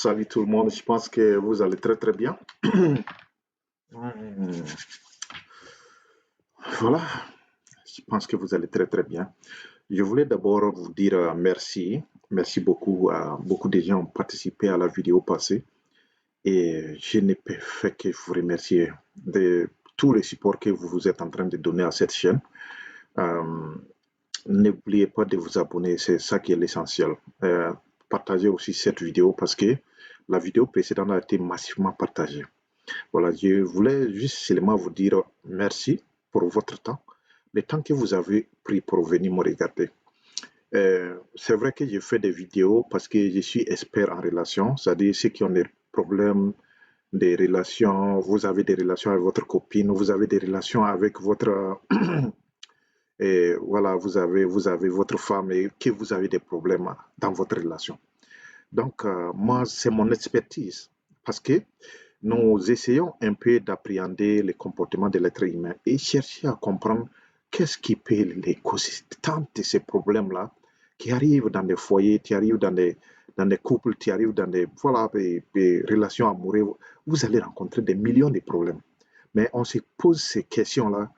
Salut tout le monde, je pense que vous allez très très bien. Voilà, je pense que vous allez très très bien. Je voulais d'abord vous dire merci. Merci beaucoup à beaucoup de gens qui ont participé à la vidéo passée. Et je n'ai pas fait que vous remercier de tout le support que vous êtes en train de donner à cette chaîne. Euh, N'oubliez pas de vous abonner, c'est ça qui est l'essentiel. Partagez aussi cette vidéo parce que la vidéo précédente a été massivement partagée. Voilà, je voulais juste seulement vous dire merci pour votre temps, le temps que vous avez pris pour venir me regarder. C'est vrai que je fais des vidéos parce que je suis expert en relations, c'est-à-dire ceux qui ont des problèmes des relations, vous avez des relations avec votre copine, vous avez des relations avec votre et voilà, vous avez votre femme et que vous avez des problèmes dans votre relation. Donc, moi, c'est mon expertise parce que nous essayons un peu d'appréhender les comportements de l'être humain et chercher à comprendre qu'est-ce qui peut les causer tant de ces problèmes-là qui arrivent dans des foyers, qui arrivent dans des couples, qui arrivent dans voilà, des relations amoureuses. Vous allez rencontrer des millions de problèmes. Mais on se pose ces questions-là.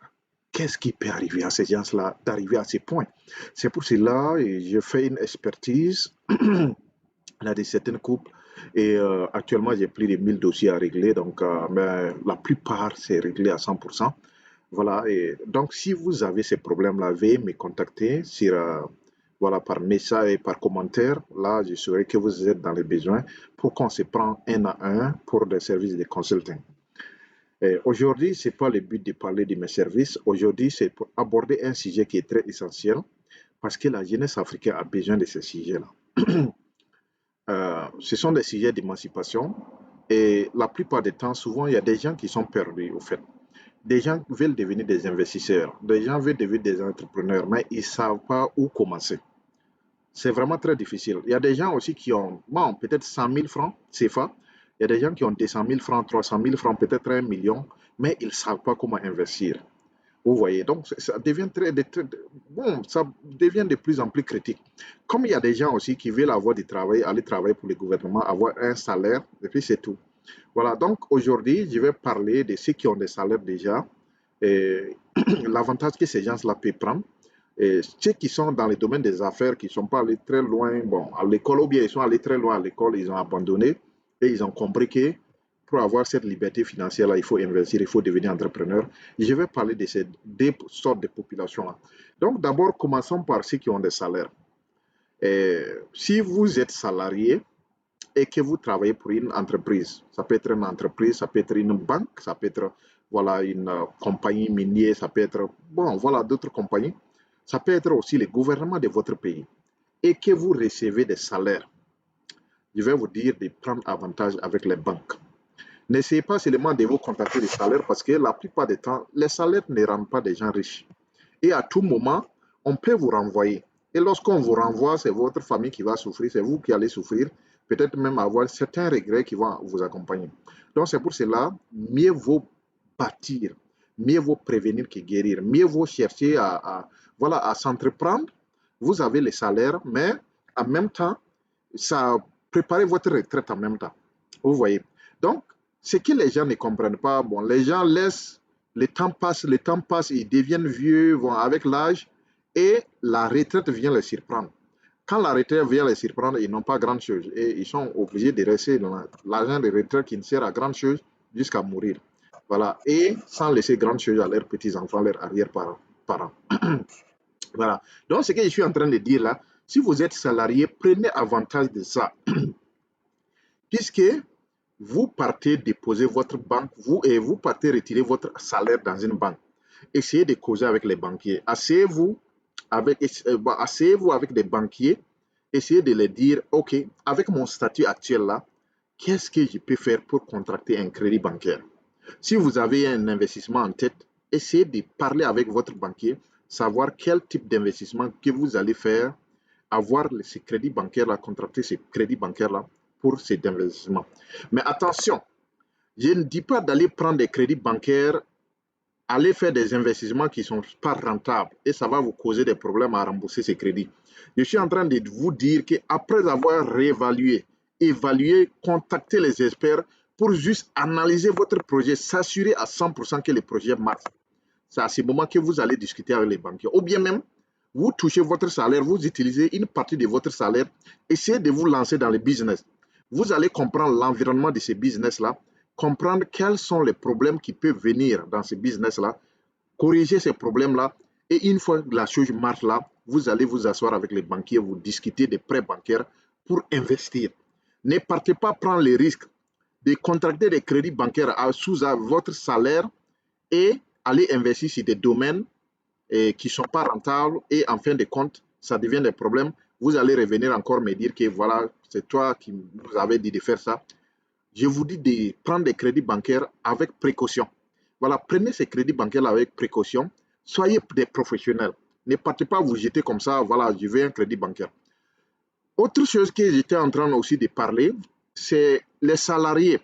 Qu'est-ce qui peut arriver à ces gens-là d'arriver à ces points? C'est pour cela que je fais une expertise là, de certains couples. Et actuellement, j'ai plus de 1000 dossiers à régler. Donc, mais la plupart, c'est réglé à 100%. Voilà. Et donc, si vous avez ces problèmes-là, veuillez me contacter sur, voilà, par message et par commentaire. Là, je saurai que vous êtes dans les besoins pour qu'on se prenne un à un pour des services de consulting. Aujourd'hui, ce n'est pas le but de parler de mes services. Aujourd'hui, c'est pour aborder un sujet qui est très essentiel parce que la jeunesse africaine a besoin de ce sujet-là. Ce sont des sujets d'émancipation et la plupart du temps, souvent, il y a des gens qui sont perdus, au fait. Des gens veulent devenir des investisseurs, des gens veulent devenir des entrepreneurs, mais ils ne savent pas où commencer. C'est vraiment très difficile. Il y a des gens aussi qui ont, bon, peut-être 100 000 francs CFA, il y a des gens qui ont 200 000 francs, 300 000 francs, peut-être 1 million, mais ils ne savent pas comment investir. Vous voyez, donc ça devient bon, ça devient de plus en plus critique. Comme il y a des gens aussi qui veulent avoir du travail, aller travailler pour le gouvernement, avoir un salaire, et puis c'est tout. Voilà, donc aujourd'hui, je vais parler de ceux qui ont des salaires déjà, et l'avantage que ces gens-là peuvent prendre, et ceux qui sont dans le domaine des affaires, qui ne sont pas allés très loin, bon, à l'école, ou bien ils sont allés très loin à l'école, ils ont abandonné, et ils ont compris que pour avoir cette liberté financière-là, il faut investir, il faut devenir entrepreneur. Je vais parler de ces deux sortes de populations-là. Donc, d'abord, commençons par ceux qui ont des salaires. Si vous êtes salarié et que vous travaillez pour une entreprise, ça peut être une entreprise, ça peut être une banque, ça peut être voilà, une compagnie minière, ça peut être bon, voilà, d'autres compagnies, ça peut être aussi le gouvernement de votre pays et que vous recevez des salaires. Je vais vous dire de prendre avantage avec les banques. N'essayez pas seulement de vous contacter les salaires parce que la plupart du temps, les salaires ne rendent pas des gens riches. Et à tout moment, on peut vous renvoyer. Et lorsqu'on vous renvoie, c'est votre famille qui va souffrir, c'est vous qui allez souffrir, peut-être même avoir certains regrets qui vont vous accompagner. Donc c'est pour cela, mieux vaut bâtir, mieux vaut prévenir que guérir, mieux vaut chercher voilà, à s'entreprendre. Vous avez les salaires, mais en même temps, ça préparez votre retraite en même temps. Vous voyez. Donc, ce que les gens ne comprennent pas, bon, les gens laissent, le temps passe, ils deviennent vieux, vont avec l'âge, et la retraite vient les surprendre. Quand la retraite vient les surprendre, ils n'ont pas grand-chose, et ils sont obligés de rester dans l'argent de retraite qui ne sert à grand-chose jusqu'à mourir. Voilà, et sans laisser grand-chose à leurs petits-enfants, leurs arrière-parents. Voilà. Donc, ce que je suis en train de dire là, si vous êtes salarié, prenez avantage de ça. Puisque vous partez déposer votre banque, vous partez retirer votre salaire dans une banque. Essayez de causer avec les banquiers. Asseyez-vous avec des banquiers. Essayez de les dire, OK, avec mon statut actuel là, qu'est-ce que je peux faire pour contracter un crédit bancaire? Si vous avez un investissement en tête, essayez de parler avec votre banquier, savoir quel type d'investissement que vous allez faire, avoir ce crédit bancaire-là, contracter ce crédit bancaire-là pour cet investissement. Mais attention, je ne dis pas d'aller prendre des crédits bancaires, aller faire des investissements qui ne sont pas rentables et ça va vous causer des problèmes à rembourser ces crédits. Je suis en train de vous dire qu'après avoir réévalué évaluer, contacter les experts pour juste analyser votre projet, s'assurer à 100% que le projet marche. C'est à ce moment que vous allez discuter avec les banquiers. Ou bien même, vous touchez votre salaire, vous utilisez une partie de votre salaire, essayez de vous lancer dans le business. Vous allez comprendre l'environnement de ce business-là, comprendre quels sont les problèmes qui peuvent venir dans ce business-là, corriger ces problèmes-là, et une fois que la chose marche là, vous allez vous asseoir avec les banquiers, vous discuter des prêts bancaires pour investir. Ne partez pas prendre les risques de contracter des crédits bancaires sous votre salaire et aller investir sur des domaines qui ne sont pas rentables et en fin de compte, ça devient des problèmes. Vous allez revenir encore me dire que voilà, c'est toi qui nous avais dit de faire ça. Je vous dis de prendre des crédits bancaires avec précaution. Voilà, prenez ces crédits bancaires avec précaution. Soyez des professionnels. Ne partez pas vous jeter comme ça, voilà, je veux un crédit bancaire. Autre chose que j'étais en train aussi de parler, c'est les salariés.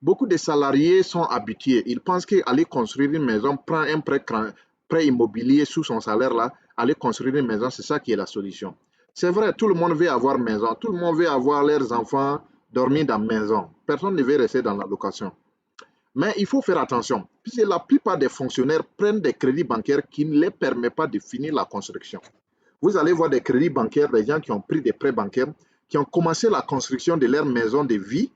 Beaucoup de salariés sont habitués. Ils pensent qu'aller construire une maison, prendre un prêt immobilier sous son salaire, là, aller construire une maison, c'est ça qui est la solution. C'est vrai, tout le monde veut avoir maison. Tout le monde veut avoir leurs enfants dormir dans la maison. Personne ne veut rester dans la location. Mais il faut faire attention, puisque la plupart des fonctionnaires prennent des crédits bancaires qui ne les permettent pas de finir la construction. Vous allez voir des crédits bancaires, des gens qui ont pris des prêts bancaires, qui ont commencé la construction de leur maison de vie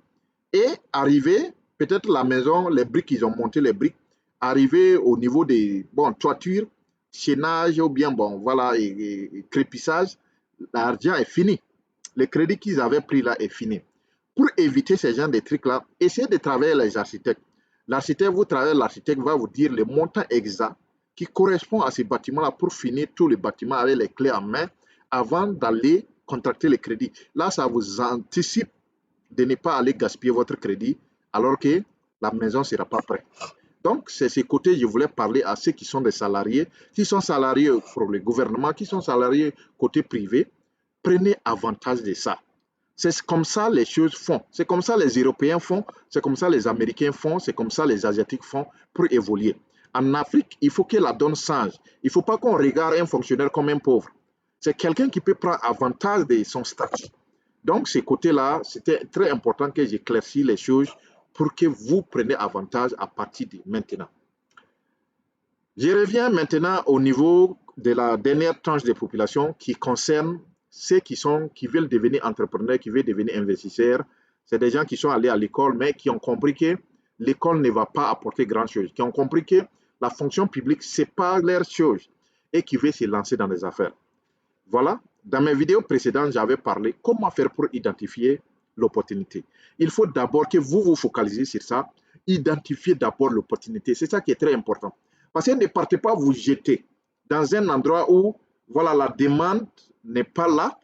et arrivé, peut-être la maison, les briques, ils ont monté les briques, arrivé au niveau des toitures, chaînage ou bien voilà, et crépissage, l'argent est fini. Le crédit qu'ils avaient pris là est fini. Pour éviter ce genre de trucs-là, essayez de travailler les architectes. L'architecte, vous travaillez, l'architecte va vous dire le montant exact qui correspond à ces bâtiments-là pour finir tous les bâtiments avec les clés en main avant d'aller contracter le crédit. Là, ça vous anticipe de ne pas aller gaspiller votre crédit alors que la maison ne sera pas prête. Donc, c'est ce côté, je voulais parler à ceux qui sont des salariés, qui sont salariés pour le gouvernement, qui sont salariés côté privé. Prenez avantage de ça. C'est comme ça les choses font. C'est comme ça les Européens font, c'est comme ça les Américains font, c'est comme ça les Asiatiques font pour évoluer. En Afrique, il faut que la donne change. Il ne faut pas qu'on regarde un fonctionnaire comme un pauvre. C'est quelqu'un qui peut prendre avantage de son statut. Donc, ces côtés-là, c'était très important que j'éclaircisse les choses pour que vous preniez avantage à partir de maintenant. Je reviens maintenant au niveau de la dernière tranche de population qui concerne ceux qui veulent devenir entrepreneurs, qui veulent devenir investisseurs. C'est des gens qui sont allés à l'école, mais qui ont compris que l'école ne va pas apporter grand-chose, qui ont compris que la fonction publique, ce n'est pas leur chose et qui veulent se lancer dans les affaires. Voilà, dans mes vidéos précédentes, j'avais parlé comment faire pour identifier l'opportunité. Il faut d'abord que vous vous focalisez sur ça, identifiez d'abord l'opportunité. C'est ça qui est très important. Parce que ne partez pas vous jeter dans un endroit où voilà, la demande n'est pas là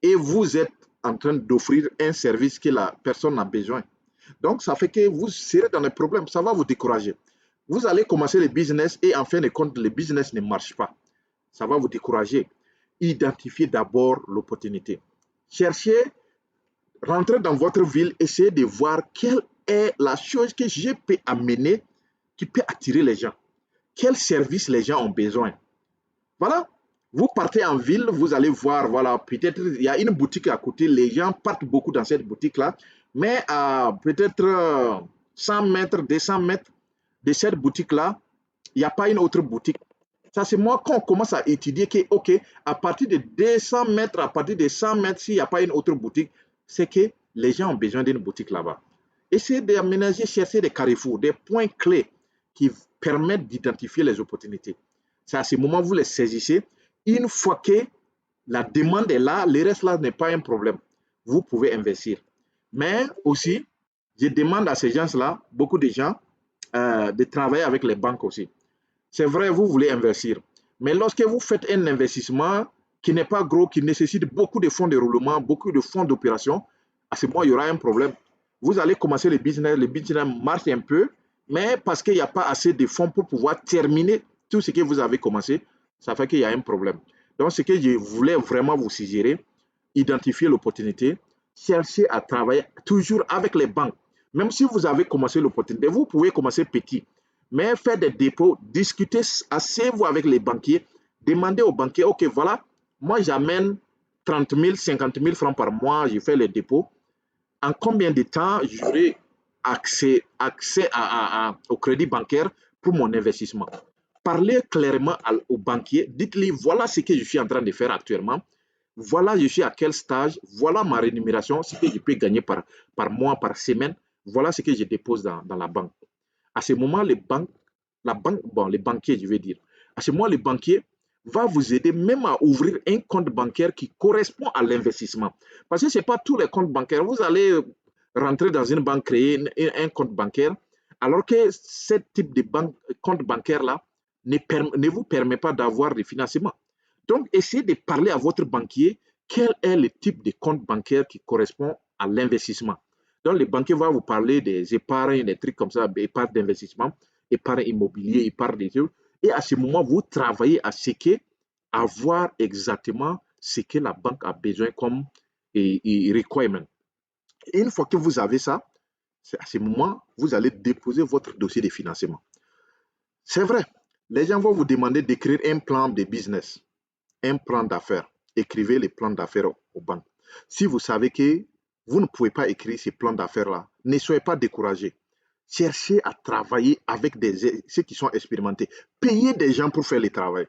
et vous êtes en train d'offrir un service que la personne a besoin. Donc, ça fait que vous serez dans les problèmes, ça va vous décourager. Vous allez commencer le business et en fin de compte, le business ne marche pas. Ça va vous décourager. Identifiez d'abord l'opportunité. Cherchez, rentrez dans votre ville, essayez de voir quelle est la chose que je peux amener qui peut attirer les gens. Quel service les gens ont besoin. Voilà. Vous partez en ville, vous allez voir, voilà, peut-être il y a une boutique à côté, les gens partent beaucoup dans cette boutique-là, mais à peut-être 100 mètres, 200 mètres de cette boutique-là, il n'y a pas une autre boutique. Ça, c'est moi quand on commence à étudier que, OK, à partir de 200 mètres, à partir de 100 mètres, s'il n'y a pas une autre boutique, c'est que les gens ont besoin d'une boutique là-bas. Essayez d'aménager, chercher des carrefours, des points clés qui permettent d'identifier les opportunités. C'est à ce moment vous les saisissez. Une fois que la demande est là, le reste là n'est pas un problème. Vous pouvez investir. Mais aussi, je demande à ces gens-là, beaucoup de gens, de travailler avec les banques aussi. C'est vrai, vous voulez investir. Mais lorsque vous faites un investissement qui n'est pas gros, qui nécessite beaucoup de fonds de roulement, beaucoup de fonds d'opération, à ce moment, il y aura un problème. Vous allez commencer le business marche un peu, mais parce qu'il n'y a pas assez de fonds pour pouvoir terminer tout ce que vous avez commencé, ça fait qu'il y a un problème. Donc, ce que je voulais vraiment vous suggérer, identifier l'opportunité, chercher à travailler toujours avec les banques. Même si vous avez commencé l'opportunité, vous pouvez commencer petit, mais faire des dépôts, discuter assez-vous avec les banquiers, demandez aux banquiers, OK, voilà, moi j'amène 30 000, 50 000 francs par mois, je fais les dépôts. en combien de temps j'aurai accès au crédit bancaire pour mon investissement. Parlez clairement au banquier, dites-lui voilà ce que je suis en train de faire actuellement, voilà je suis à quel stage, voilà ma rémunération, ce que je peux gagner par mois, par semaine, voilà ce que je dépose dans la banque. À ce moment, les banquiers, je vais dire, à ce moment, le banquier va vous aider même à ouvrir un compte bancaire qui correspond à l'investissement. Parce que ce n'est pas tous les comptes bancaires. Vous allez rentrer dans une banque, créer un compte bancaire, alors que ce type de compte bancaire-là ne vous permet pas d'avoir des financements. Donc, essayez de parler à votre banquier quel est le type de compte bancaire qui correspond à l'investissement. Donc, le banquier va vous parler des épargnes, des trucs comme ça, épargne d'investissement, épargne immobilier, épargne des choses. Et à ce moment, vous travaillez à ce que, à voir exactement ce que la banque a besoin comme requirement. Et une fois que vous avez ça, à ce moment, vous allez déposer votre dossier de financement. C'est vrai, les gens vont vous demander d'écrire un plan de business, un plan d'affaires. Écrivez les plans d'affaires aux banques. Si vous savez que vous ne pouvez pas écrire ces plans d'affaires-là, ne soyez pas découragés. Cherchez à travailler avec ceux qui sont expérimentés. Payez des gens pour faire le travail.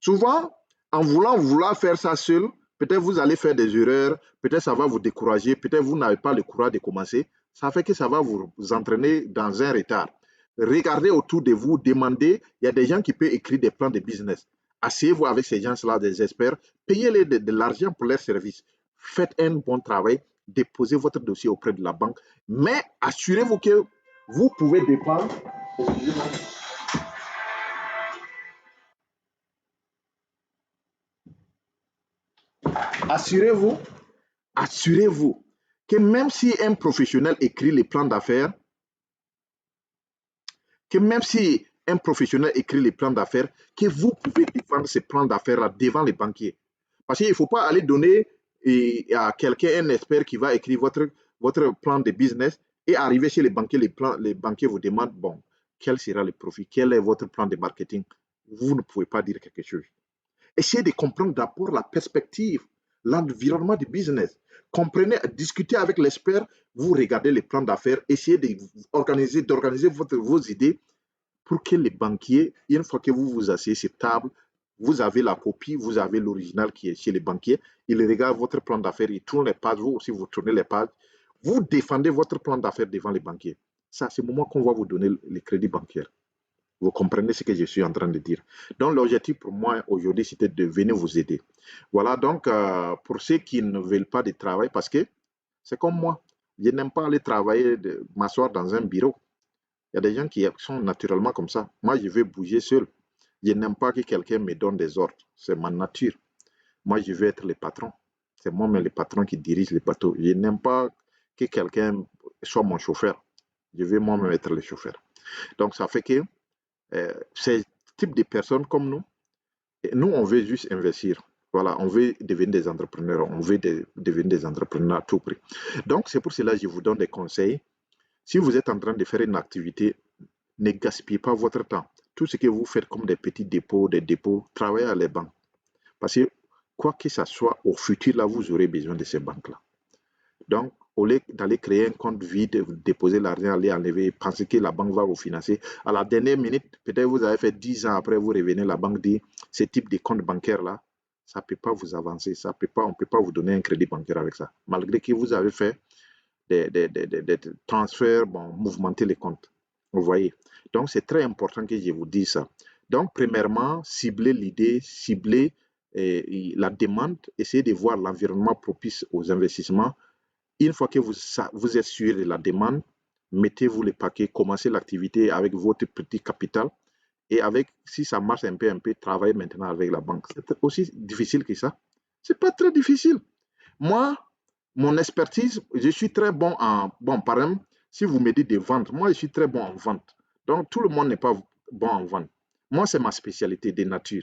Souvent, en voulant faire ça seul, peut-être vous allez faire des erreurs, peut-être ça va vous décourager, peut-être vous n'avez pas le courage de commencer. Ça fait que ça va vous entraîner dans un retard. Regardez autour de vous, demandez, il y a des gens qui peuvent écrire des plans de business. Asseyez-vous avec ces gens-là, des experts, payez-les de l'argent pour leur service. Faites un bon travail, déposez votre dossier auprès de la banque, mais assurez-vous que vous pouvez dépendre. Assurez-vous, assurez-vous que même si un professionnel écrit les plans d'affaires, que même si un professionnel écrit les plans d'affaires, que vous pouvez défendre ces plans d'affaires-là devant les banquiers. Parce qu'il ne faut pas aller donner à quelqu'un, un expert qui va écrire votre plan de business et arriver chez les banquiers, les banquiers vous demandent, bon, quel sera le profit, quel est votre plan de marketing. Vous ne pouvez pas dire quelque chose. Essayez de comprendre d'abord la perspective, l'environnement du business. Comprenez, discutez avec l'expert, vous regardez les plans d'affaires, essayez d'organiser vos idées pour que les banquiers, une fois que vous vous asseyez sur table, vous avez la copie, vous avez l'original qui est chez les banquiers, ils regardent votre plan d'affaires, ils tournent les pages, vous aussi vous tournez les pages, vous défendez votre plan d'affaires devant les banquiers. Ça, c'est le moment qu'on va vous donner les crédits bancaires. Vous comprenez ce que je suis en train de dire. Donc, l'objectif pour moi aujourd'hui, c'était de venir vous aider. Voilà, donc, pour ceux qui ne veulent pas de travail, parce que c'est comme moi, je n'aime pas aller travailler, m'asseoir dans un bureau. Il y a des gens qui sont naturellement comme ça. Moi, je veux bouger seul. Je n'aime pas que quelqu'un me donne des ordres. C'est ma nature. Moi, je veux être le patron. C'est moi-même le patron qui dirige le bateau. Je n'aime pas que quelqu'un soit mon chauffeur. Je veux moi-même être le chauffeur. Donc, ça fait que ces types de personnes comme nous, on veut juste investir. Voilà, on veut devenir des entrepreneurs, on veut devenir des entrepreneurs à tout prix. Donc, c'est pour cela que je vous donne des conseils. Si vous êtes en train de faire une activité, ne gaspillez pas votre temps. Tout ce que vous faites comme des petits dépôts, des dépôts, travaillez à les banques. Parce que, quoi que ce soit, au futur, là, vous aurez besoin de ces banques-là. Donc, au lieu d'aller créer un compte vide, déposer l'argent, aller enlever, penser que la banque va vous financer, à la dernière minute, peut-être vous avez fait 10 ans après, vous revenez, la banque dit, ce type de compte bancaire-là, ça ne peut pas vous avancer, on ne peut pas vous donner un crédit bancaire avec ça, malgré que vous avez fait des transferts, bon, mouvementer les comptes. Vous voyez. Donc, c'est très important que je vous dise ça. Donc, premièrement, ciblez l'idée, ciblez la demande, essayez de voir l'environnement propice aux investissements. Une fois que vous êtes sûr de la demande, mettez-vous le paquet, commencez l'activité avec votre petit capital et si ça marche un peu, travaillez maintenant avec la banque. C'est aussi difficile que ça. C'est pas très difficile. Moi, mon expertise, je suis très bon par exemple, si vous me dites de vendre, moi, je suis très bon en vente. Donc, tout le monde n'est pas bon en vente. Moi, c'est ma spécialité de nature.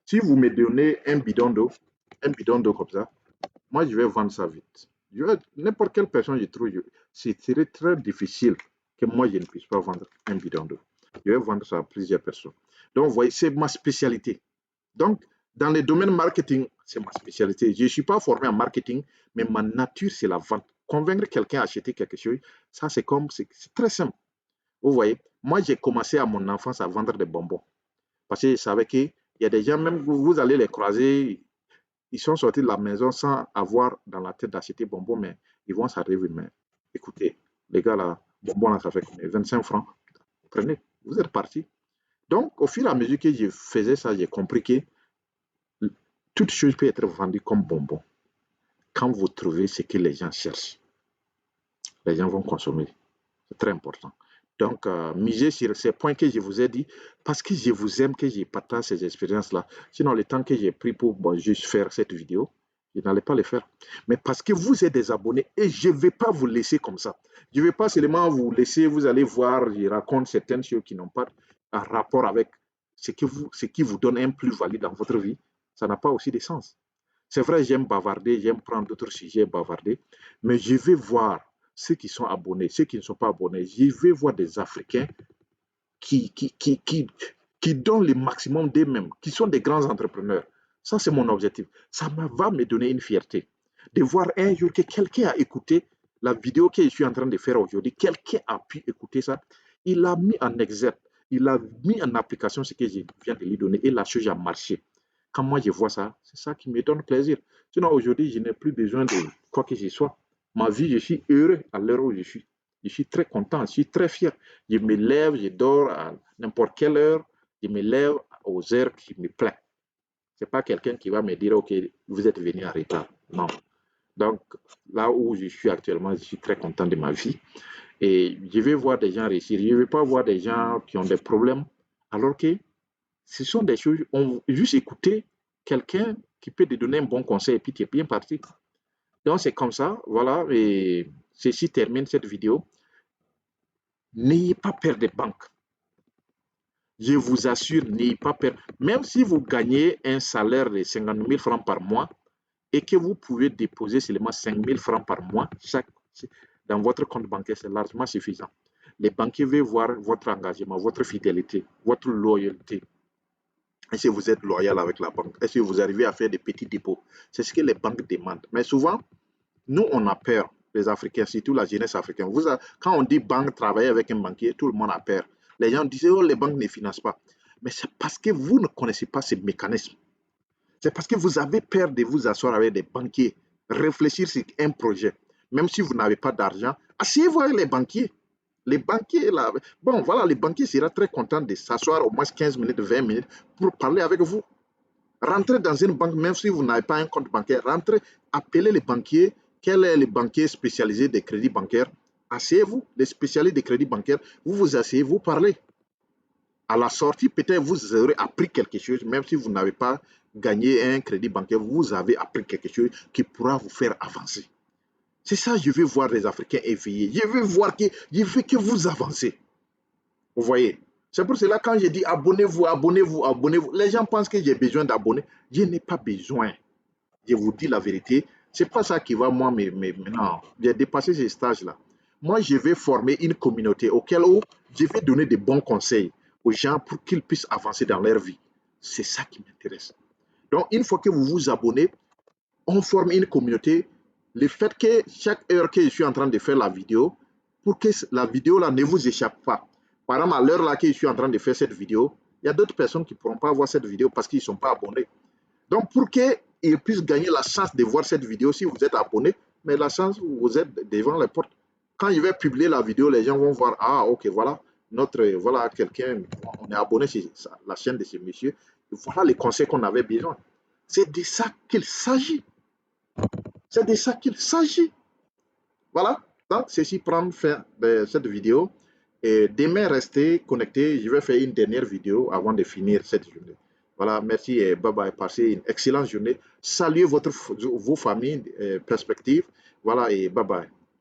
Si vous me donnez un bidon d'eau comme ça, moi, je vais vendre ça vite. N'importe quelle personne, je trouve, c'est très difficile que moi, je ne puisse pas vendre un bidon d'eau. Je vais vendre ça à plusieurs personnes. Donc, vous voyez, c'est ma spécialité. Donc, dans le domaine marketing, c'est ma spécialité. Je ne suis pas formé en marketing, mais ma nature, c'est la vente. convaincre quelqu'un à acheter quelque chose, ça c'est très simple. Vous voyez, moi j'ai commencé à mon enfance à vendre des bonbons. Parce que je savais qu'il y a des gens, même vous allez les croiser, ils sont sortis de la maison sans avoir dans la tête d'acheter bonbons, mais ils vont s'arriver, mais écoutez, les gars là, bonbons là, ça fait combien? 25 francs. Prenez, vous êtes partis. Donc, au fur et à mesure que je faisais ça, j'ai compris que toute chose peut être vendue comme bonbon. Quand vous trouvez ce que les gens cherchent, les gens vont consommer. C'est très important. Donc, misez sur ces points que je vous ai dit, parce que je vous aime, que je partage ces expériences-là. Sinon, le temps que j'ai pris pour juste faire cette vidéo, je n'allais pas le faire. Mais parce que vous êtes des abonnés et je ne vais pas vous laisser comme ça. Je ne vais pas seulement vous laisser, vous allez voir, je raconte certaines choses qui n'ont pas un rapport avec ce qui vous donne un plus-value dans votre vie. Ça n'a pas aussi de sens. C'est vrai, j'aime bavarder, j'aime prendre d'autres sujets, bavarder, mais je vais voir ceux qui sont abonnés, ceux qui ne sont pas abonnés. Je vais voir des Africains qui donnent le maximum d'eux-mêmes, qui sont des grands entrepreneurs. Ça, c'est mon objectif. Ça va me donner une fierté de voir un jour que quelqu'un a écouté la vidéo que je suis en train de faire aujourd'hui. Quelqu'un a pu écouter ça. Il a mis en exergue, il a mis en application ce que je viens de lui donner et la chose a marché. Quand moi je vois ça, c'est ça qui me donne plaisir. Sinon, aujourd'hui, je n'ai plus besoin de quoi que ce soit. Ma vie, je suis heureux à l'heure où je suis. Je suis très content, je suis très fier. Je me lève, je dors à n'importe quelle heure. Je me lève aux heures qui me plaisent. Ce n'est pas quelqu'un qui va me dire, OK, vous êtes venu en retard. Non. Donc, là où je suis actuellement, je suis très content de ma vie. Et je vais voir des gens réussir. Je ne vais pas voir des gens qui ont des problèmes, alors que ce sont des choses, on juste écouter quelqu'un qui peut te donner un bon conseil et puis tu es bien parti. Donc c'est comme ça, voilà, et ceci termine cette vidéo. N'ayez pas peur des banques. Je vous assure, n'ayez pas peur. Même si vous gagnez un salaire de 50 000 francs par mois et que vous pouvez déposer seulement 5 000 francs par mois dans votre compte bancaire, c'est largement suffisant. Les banquiers veulent voir votre engagement, votre fidélité, votre loyauté. Est-ce que vous êtes loyal avec la banque? Est-ce que vous arrivez à faire des petits dépôts? C'est ce que les banques demandent. Mais souvent, nous, on a peur, les Africains, surtout la jeunesse africaine. Quand on dit banque, travailler avec un banquier, tout le monde a peur. Les gens disent, oh, les banques ne financent pas. Mais c'est parce que vous ne connaissez pas ces mécanismes. C'est parce que vous avez peur de vous asseoir avec des banquiers, réfléchir sur un projet. Même si vous n'avez pas d'argent, asseyez-vous avec les banquiers. Les banquiers, là, bon, voilà, les banquiers seront très contents de s'asseoir au moins 15 minutes, 20 minutes pour parler avec vous. Rentrez dans une banque, même si vous n'avez pas un compte bancaire, rentrez, appelez les banquiers. Quel est le banquier spécialisé des crédits bancaires? Asseyez-vous, les spécialistes des crédits bancaires, vous vous asseyez, vous parlez. À la sortie, peut-être vous aurez appris quelque chose, même si vous n'avez pas gagné un crédit bancaire, vous avez appris quelque chose qui pourra vous faire avancer. C'est ça, je veux voir les Africains éveillés. Je veux que vous avancez. Vous voyez? C'est pour cela quand je dis abonnez-vous, abonnez-vous, abonnez-vous, les gens pensent que j'ai besoin d'abonner. Je n'ai pas besoin. Je vous dis la vérité. Ce n'est pas ça qui va, moi, maintenant. J'ai dépassé ce stage-là. Moi, je vais former une communauté auquel je vais donner de bons conseils aux gens pour qu'ils puissent avancer dans leur vie. C'est ça qui m'intéresse. Donc, une fois que vous vous abonnez, on forme une communauté. Le fait que chaque heure que je suis en train de faire la vidéo, pour que la vidéo là ne vous échappe pas. Par exemple, à l'heure là que je suis en train de faire cette vidéo, il y a d'autres personnes qui ne pourront pas voir cette vidéo parce qu'ils ne sont pas abonnés. Donc, pour qu'ils puissent gagner la chance de voir cette vidéo, si vous êtes abonné, mais la chance, vous êtes devant les portes. Quand je vais publier la vidéo, les gens vont voir, ah, ok, voilà, voilà quelqu'un, on est abonné sur la chaîne de ce monsieur. Voilà les conseils qu'on avait besoin. C'est de ça qu'il s'agit. C'est de ça qu'il s'agit. Voilà. Donc, ceci prend fin de cette vidéo. Et demain, restez connectés. Je vais faire une dernière vidéo avant de finir cette journée. Voilà, merci et bye bye. Passez une excellente journée. Saluez vos familles, perspectives. Voilà et bye bye.